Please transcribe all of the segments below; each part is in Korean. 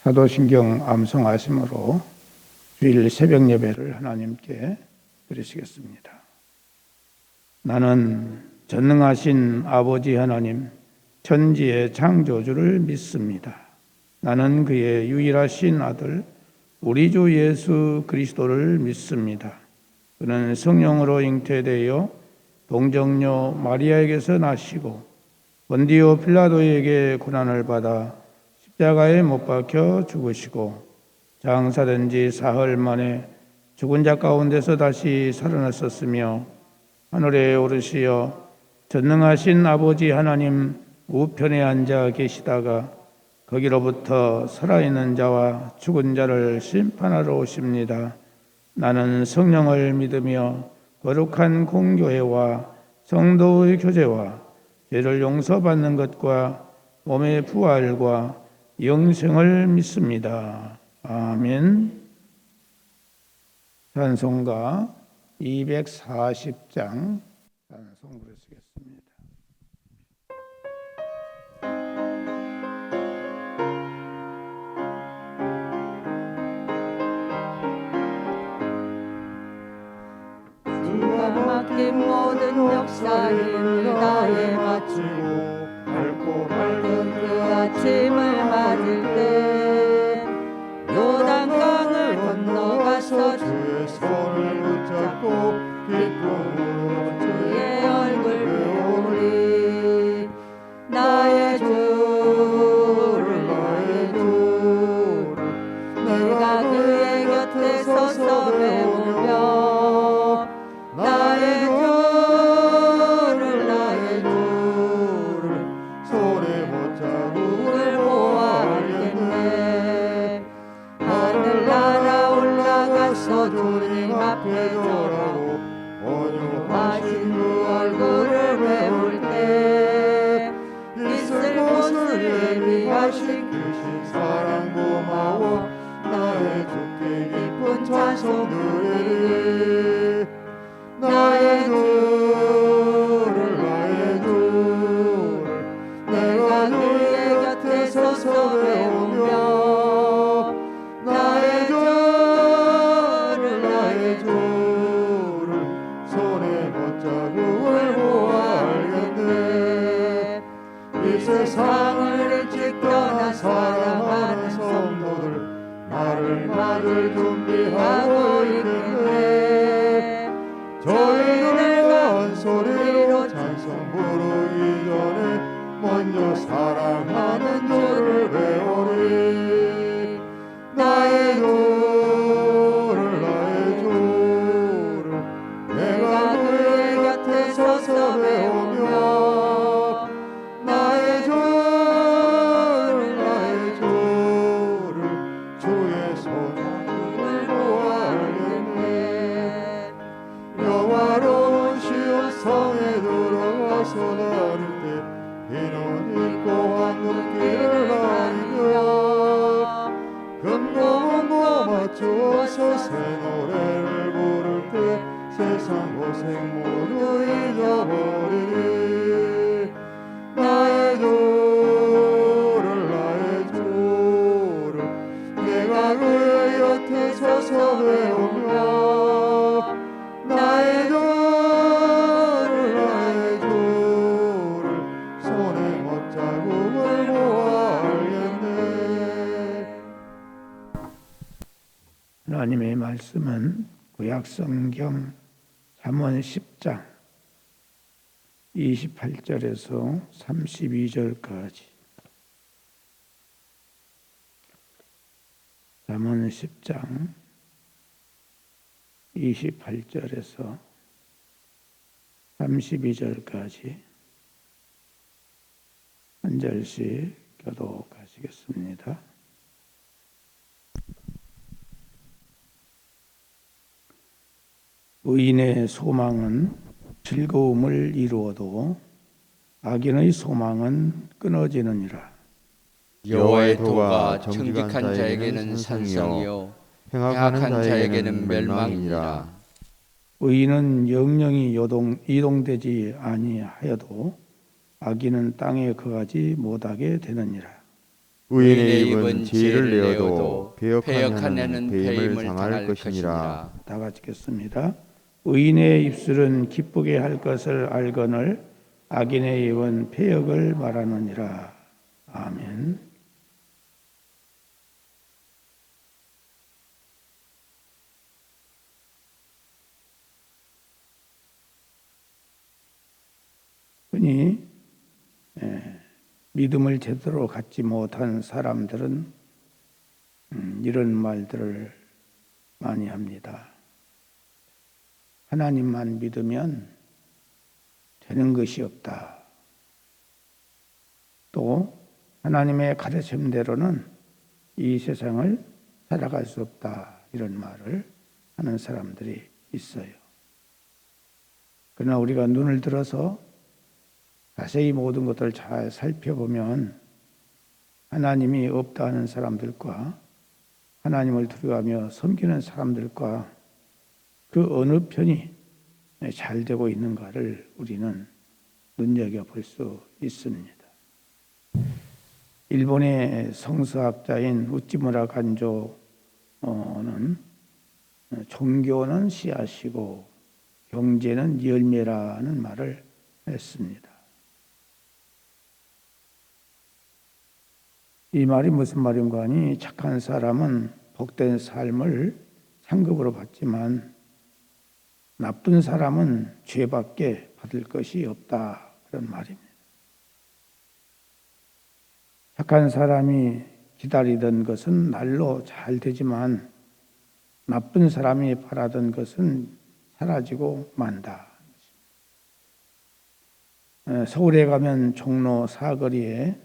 사도신경 암송하심으로 주일 새벽 예배를 하나님께 드리시겠습니다. 나는 전능하신 아버지 하나님, 천지의 창조주를 믿습니다. 나는 그의 유일하신 아들, 우리 주 예수 그리스도를 믿습니다. 그는 성령으로 잉태되어 동정녀 마리아에게서 나시고 본디오 필라도에게 고난을 받아 십자가에 못 박혀 죽으시고 장사된 지 사흘 만에 죽은 자 가운데서 다시 살아났었으며 하늘에 오르시어 전능하신 아버지 하나님 우편에 앉아 계시다가 거기로부터 살아있는 자와 죽은 자를 심판하러 오십니다. 나는 성령을 믿으며 거룩한 공교회와 성도의 교제와 죄를 용서받는 것과 몸의 부활과 영생을 믿습니다. 아멘. 찬송가 240장 찬송 부르시겠습니다. 주가 맡긴 모든 역사 힘을 다해 마치고 밝고 밝은 그 아침을 맞을 때 요단강을 건너가서 주의 손을 붙잡고 기쁨으로 주의 얼굴 배우리. 나의 주를 나의 주를 내가 그의 곁에 서서 배우며 나의 주를 나의 주를 손에 못자국을 보아 알겠네. 하늘나라 올라가서 주님 앞에 절하고 온유하신 그 얼굴을 배울 때 있을 곳을 예비하신 크신 사랑 고마워 나의 주께 깊은 찬송 드리리. 나의 주를 나의 주를 내가 그의 곁에 서서 배우며 나의 주를 나의 주를 손에 못자국을 보아 알겠네. 이 세상을 일찍 떠나 사랑하는 성도들 나를 맞을 준비하고 있겠네. 저희들과 한 소리로 찬송 부르기 전에 먼저 사랑하는 주를 배우리. 나의 주를 나의 주를 내가 그의 곁에 서서 배우며 나의 주를 나의 주를 주의 손을 보아 알겠네. 영화로운 시온 성에 들어가서 나를 때 비는 있고 황금길을 다니며 금고문고 맞추어서 새 노래를 부를 때 세상 고생 모두 잊어버리리. 나의 주를 나의 주를 내가 그의 곁에 서서 배우며 나의 주를 나의 주를 손에 못자국을 보아 알겠네. 하나님의 말씀은 구약성경 잠언 10장 28절에서 32절까지 잠언 10장 28절에서 32절까지 한 절씩 교독하시겠습니다. 의인의 소망은 즐거움을 이루어도 악인의 소망은 끊어지느니라. 여호와의 도가 정직한 자에게는 산성이요 행악한 자에게는 멸망이니라. 의인은 영영이 이동되지 아니하여도 악인은 땅에 거하지 못하게 되느니라. 의인의 입은 죄를 내어도 배역한 배역하는 배임을 당할 것이니라. 다 같이 읽겠습니다. 의인의 입술은 기쁘게 할 것을 알거늘 악인의 입은 패역을 말하느니라. 아멘. 흔히 믿음을 제대로 갖지 못한 사람들은 이런 말들을 많이 합니다. 하나님만 믿으면 되는 것이 없다. 또 하나님의 가르침대로는 이 세상을 살아갈 수 없다. 이런 말을 하는 사람들이 있어요. 그러나 우리가 눈을 들어서 자세히 모든 것들을 잘 살펴보면 하나님이 없다 하는 사람들과 하나님을 두려워하며 섬기는 사람들과 그 어느 편이 잘 되고 있는가를 우리는 눈여겨볼 수 있습니다. 일본의 성서학자인 우찌무라 간조는 종교는 씨앗이고 경제는 열매라는 말을 했습니다. 이 말이 무슨 말인가 하니 착한 사람은 복된 삶을 상급으로 받지만 나쁜 사람은 죄밖에 받을 것이 없다. 그런 말입니다. 착한 사람이 기다리던 것은 날로 잘 되지만 나쁜 사람이 바라던 것은 사라지고 만다. 서울에 가면 종로 사거리에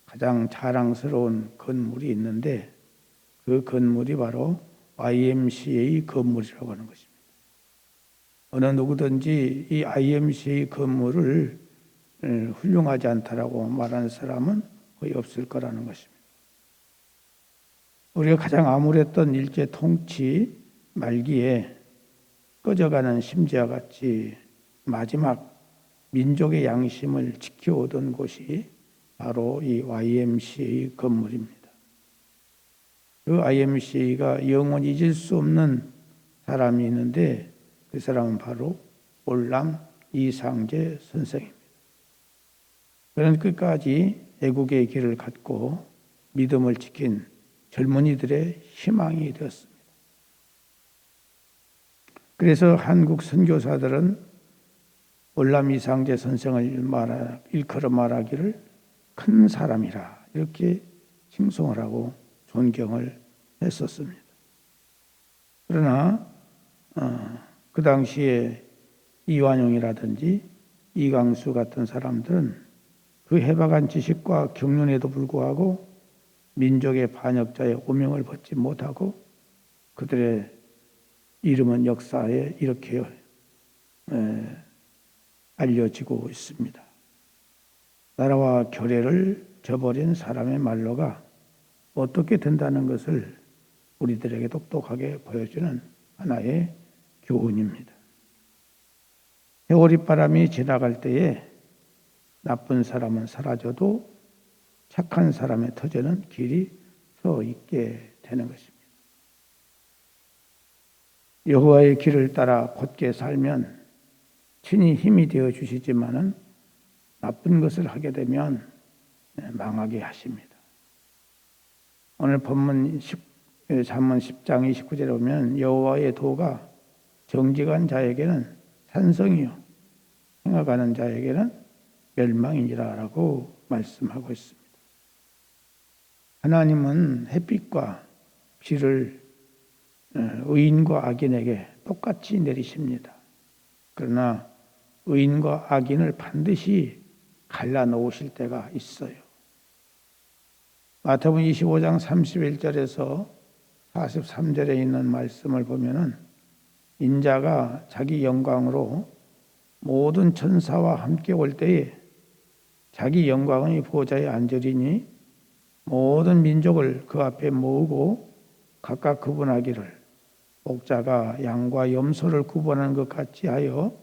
가장 자랑스러운 건물이 있는데 그 건물이 바로 YMCA 건물이라고 하는 것입니다. 어느 누구든지 이 YMCA 건물을 훌륭하지 않다라고 말하는 사람은 거의 없을 거라는 것입니다. 우리가 가장 암울했던 일제 통치 말기에 꺼져가는 심지와 같이 마지막 민족의 양심을 지켜오던 곳이 바로 이 YMCA 건물입니다. 그 YMCA가 영원히 잊을 수 없는 사람이 있는데 그 사람은 바로 올람 이상재 선생입니다. 그는 끝까지 애국의 길을 갖고 믿음을 지킨 젊은이들의 희망이 되었습니다. 그래서 한국 선교사들은 올람 이상재 선생을 일컬어 말하기를 큰 사람이라 이렇게 칭송을 하고 존경을 했었습니다. 그러나 그 당시에 이완용이라든지 이강수 같은 사람들은 그 해박한 지식과 경륜에도 불구하고 민족의 반역자의 오명을 벗지 못하고 그들의 이름은 역사에 이렇게 알려지고 있습니다. 나라와 교례를 저버린 사람의 말로가 어떻게 된다는 것을 우리들에게 똑똑하게 보여주는 하나의 교훈입니다. 해오리바람이 지나갈 때에 나쁜 사람은 사라져도 착한 사람의 터전은 길이 서 있게 되는 것입니다. 여호와의 길을 따라 곧게 살면 친히 힘이 되어 주시지만은 나쁜 것을 하게 되면 망하게 하십니다. 오늘 본문 잠언 10장 29절에 보면 여호와의 도가 정직한 자에게는 산성이요 행하가는 자에게는 멸망이니라 라고 말씀하고 있습니다. 하나님은 햇빛과 비를 의인과 악인에게 똑같이 내리십니다. 그러나 의인과 악인을 반드시 갈라놓으실 때가 있어요. 마태복음 25장 31절에서 43절에 있는 말씀을 보면은 인자가 자기 영광으로 모든 천사와 함께 올 때에 자기 영광의 보좌에 앉으리니 모든 민족을 그 앞에 모으고 각각 구분하기를 목자가 양과 염소를 구분하는 것 같이 하여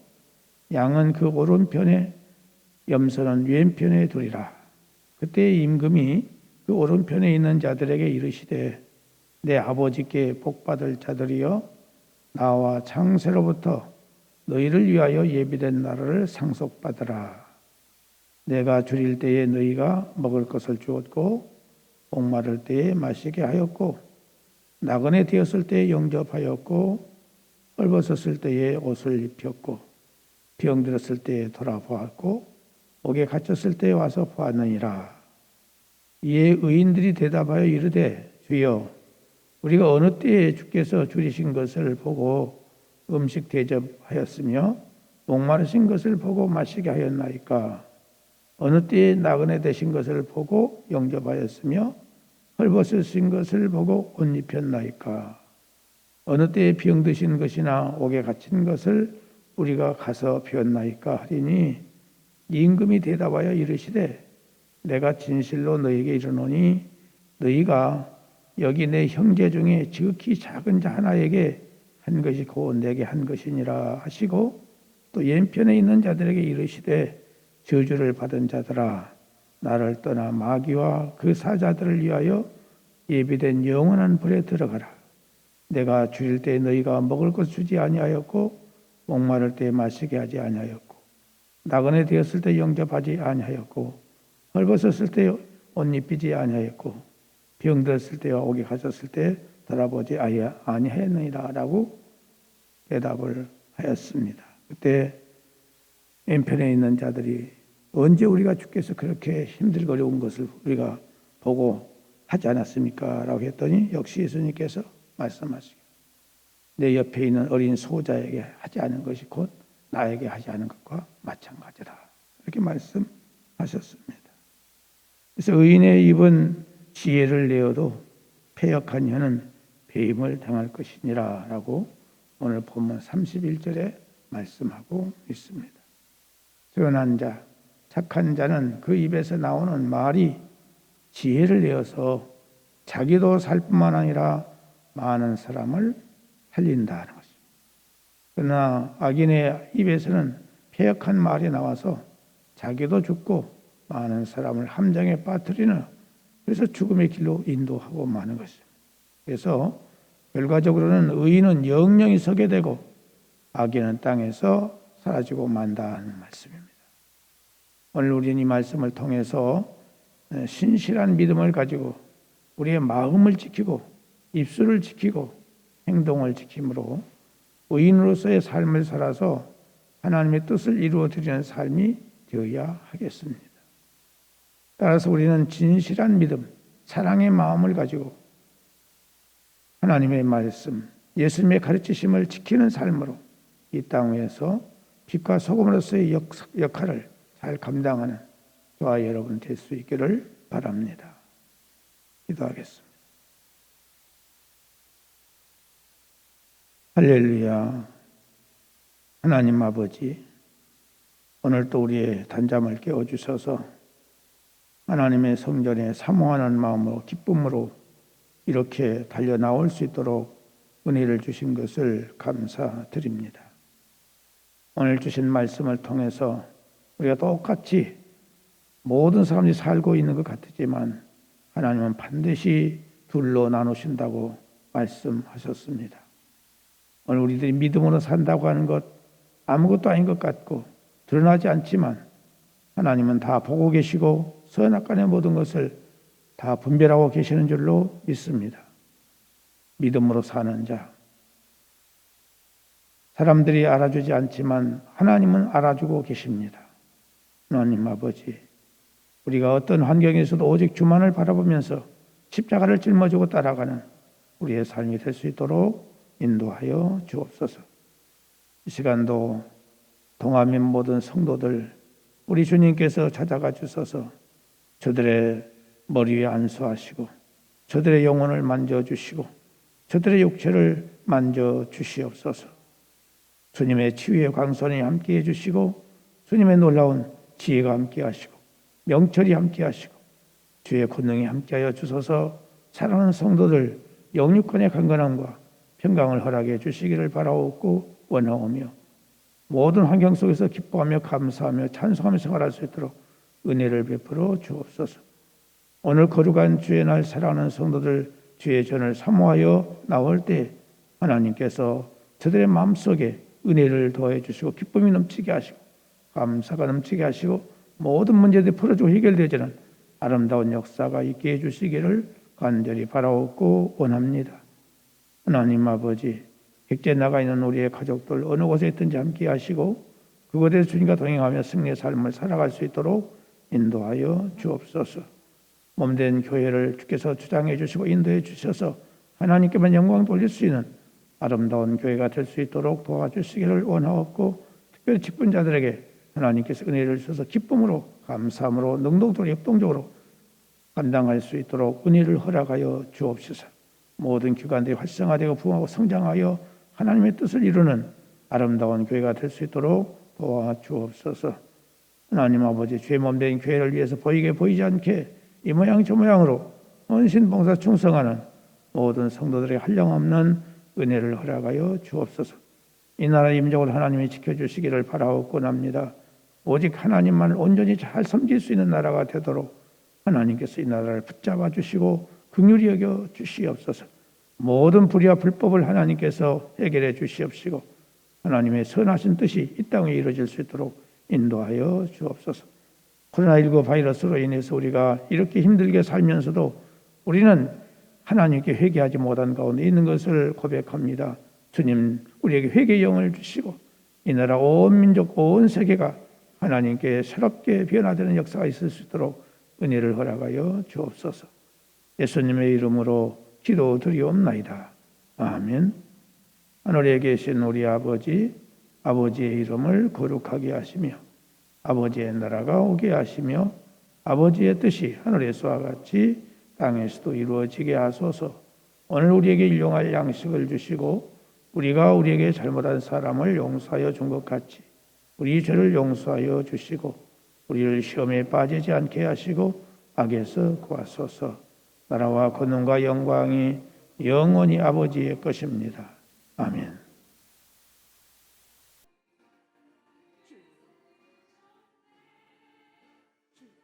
양은 그 오른편에 염소는 왼편에 두리라. 그때 임금이 그 오른편에 있는 자들에게 이르시되 내 아버지께 복받을 자들이여 나와 창세로부터 너희를 위하여 예비된 나라를 상속받으라. 내가 줄일 때에 너희가 먹을 것을 주었고 목마를 때에 마시게 하였고 나그네 되었을 때에 영접하였고 헐벗었을 때에 옷을 입혔고 병들었을 때에 돌아보았고 옥에 갇혔을 때에 와서 보았느니라. 이에 의인들이 대답하여 이르되 주여 우리가 어느 때에 주께서 줄이신 것을 보고 음식 대접하였으며 목마르신 것을 보고 마시게 하였나이까? 어느 때에 나그네 되신 것을 보고 영접하였으며 헐벗으신 것을 보고 옷 입혔나이까? 어느 때에 병드신 것이나 옥에 갇힌 것을 우리가 가서 배웠나이까 하리니 임금이 대답하여 이르시되 내가 진실로 너희에게 이르노니 너희가 여기 내 형제 중에 지극히 작은 자 하나에게 한 것이 곧 내게 한 것이니라 하시고 또 왼편에 있는 자들에게 이르시되 저주를 받은 자들아 나를 떠나 마귀와 그 사자들을 위하여 예비된 영원한 불에 들어가라. 내가 줄일 때 너희가 먹을 것 주지 아니하였고 목마를 때 마시게 하지 아니하였고 나그네 되었을 때 영접하지 아니하였고 헐벗었을 때 옷 입히지 아니하였고 병들었을 때와 옥에 갇혔을 때 돌아보지 아니하였느니라라고 대답을 하였습니다. 그때 왼편에 있는 자들이 언제 우리가 주께서 그렇게 힘들고 어려운 것을 우리가 보고 하지 않았습니까? 라고 했더니 역시 예수님께서 말씀하시기를 내 옆에 있는 어린 소자에게 하지 않은 것이 곧 나에게 하지 않은 것과 마찬가지다. 이렇게 말씀하셨습니다. 그래서 의인의 입은 지혜를 내어도 패역한 혀는 배임을 당할 것이니라 라고 오늘 본문 31절에 말씀하고 있습니다. 선한 자, 착한 자는 그 입에서 나오는 말이 지혜를 내어서 자기도 살 뿐만 아니라 많은 사람을 살린다는 것입니다. 그러나 악인의 입에서는 패역한 말이 나와서 자기도 죽고 많은 사람을 함정에 빠뜨리는 그래서 죽음의 길로 인도하고 마는 것입니다. 그래서 결과적으로는 의인은 영영이 서게 되고 악인은 땅에서 사라지고 만다는 말씀입니다. 오늘 우리는 이 말씀을 통해서 신실한 믿음을 가지고 우리의 마음을 지키고 입술을 지키고 행동을 지킴으로 의인으로서의 삶을 살아서 하나님의 뜻을 이루어 드리는 삶이 되어야 하겠습니다. 따라서 우리는 진실한 믿음, 사랑의 마음을 가지고 하나님의 말씀, 예수님의 가르치심을 지키는 삶으로 이 땅 위에서 빛과 소금으로서의 역할을 잘 감당하는 저와 여러분 될 수 있기를 바랍니다. 기도하겠습니다. 할렐루야. 하나님 아버지, 오늘 또 우리의 단잠을 깨워주셔서 하나님의 성전에 사모하는 마음으로 기쁨으로 이렇게 달려 나올 수 있도록 은혜를 주신 것을 감사드립니다. 오늘 주신 말씀을 통해서 우리가 똑같이 모든 사람들이 살고 있는 것 같지만 하나님은 반드시 둘로 나누신다고 말씀하셨습니다. 오늘 우리들이 믿음으로 산다고 하는 것 아무것도 아닌 것 같고 드러나지 않지만 하나님은 다 보고 계시고 선악간의 모든 것을 다 분별하고 계시는 줄로 믿습니다. 믿음으로 사는 자, 사람들이 알아주지 않지만 하나님은 알아주고 계십니다. 하나님 아버지, 우리가 어떤 환경에서도 오직 주만을 바라보면서 십자가를 짊어지고 따라가는 우리의 삶이 될 수 있도록 인도하여 주옵소서. 이 시간도 동아민 모든 성도들 우리 주님께서 찾아가 주셔서 저들의 머리 위에 안수하시고 저들의 영혼을 만져주시고 저들의 육체를 만져주시옵소서. 주님의 치유의 광선이 함께해 주시고 주님의 놀라운 지혜가 함께하시고 명철이 함께하시고 주의 권능이 함께하여 주셔서 사랑하는 성도들 영육간의 강건함과 평강을 허락해 주시기를 바라옵고 원하오며 모든 환경 속에서 기뻐하며 감사하며 찬송하며 생활할 수 있도록 은혜를 베풀어 주옵소서. 오늘 거룩한 주의 날 사랑하는 성도들 주의 전을 사모하여 나올 때 하나님께서 저들의 마음속에 은혜를 더해 주시고 기쁨이 넘치게 하시고 감사가 넘치게 하시고 모든 문제들이 풀어지고 해결되지는 아름다운 역사가 있게 해주시기를 간절히 바라옵고 원합니다. 하나님 아버지, 객지에 나가 있는 우리의 가족들 어느 곳에 있든지 함께 하시고 그곳에서 주님과 동행하며 승리의 삶을 살아갈 수 있도록 인도하여 주옵소서. 몸된 교회를 주께서 주장해 주시고 인도해 주셔서 하나님께만 영광 돌릴 수 있는 아름다운 교회가 될 수 있도록 도와주시기를 원하옵고 특별히 직분자들에게 하나님께서 은혜를 주셔서 기쁨으로 감사함으로 능동적으로 역동적으로 감당할 수 있도록 은혜를 허락하여 주옵소서. 모든 기관들이 활성화되고 부흥하고 성장하여 하나님의 뜻을 이루는 아름다운 교회가 될 수 있도록 도와주옵소서. 하나님 아버지, 주의 몸된 교회를 위해서 보이게 보이지 않게 이 모양 저 모양으로 헌신 봉사 충성하는 모든 성도들의 한량없는 은혜를 허락하여 주옵소서. 이 나라 임종을 하나님이 지켜주시기를 바라옵곤 합니다. 오직 하나님만 온전히 잘 섬길 수 있는 나라가 되도록 하나님께서 이 나라를 붙잡아 주시고 긍휼히 여겨 주시옵소서. 모든 불의와 불법을 하나님께서 해결해 주시옵시고 하나님의 선하신 뜻이 이 땅에 이루어질 수 있도록 인도하여 주옵소서. 코로나19 바이러스로 인해서 우리가 이렇게 힘들게 살면서도 우리는 하나님께 회개하지 못한 가운데 있는 것을 고백합니다. 주님, 우리에게 회개의 영을 주시고 이 나라 온 민족 온 세계가 하나님께 새롭게 변화되는 역사가 있을 수 있도록 은혜를 허락하여 주옵소서. 예수님의 이름으로 기도드리옵나이다. 아멘. 하늘에 계신 우리 아버지, 아버지의 이름을 거룩하게 하시며 아버지의 나라가 오게 하시며 아버지의 뜻이 하늘에서와 같이 땅에서도 이루어지게 하소서. 오늘 우리에게 일용할 양식을 주시고 우리가 우리에게 잘못한 사람을 용서하여 준 것 같이 우리 죄를 용서하여 주시고 우리를 시험에 빠지지 않게 하시고 악에서 구하소서. 나라와 권능과 영광이 영원히 아버지의 것입니다. 아멘.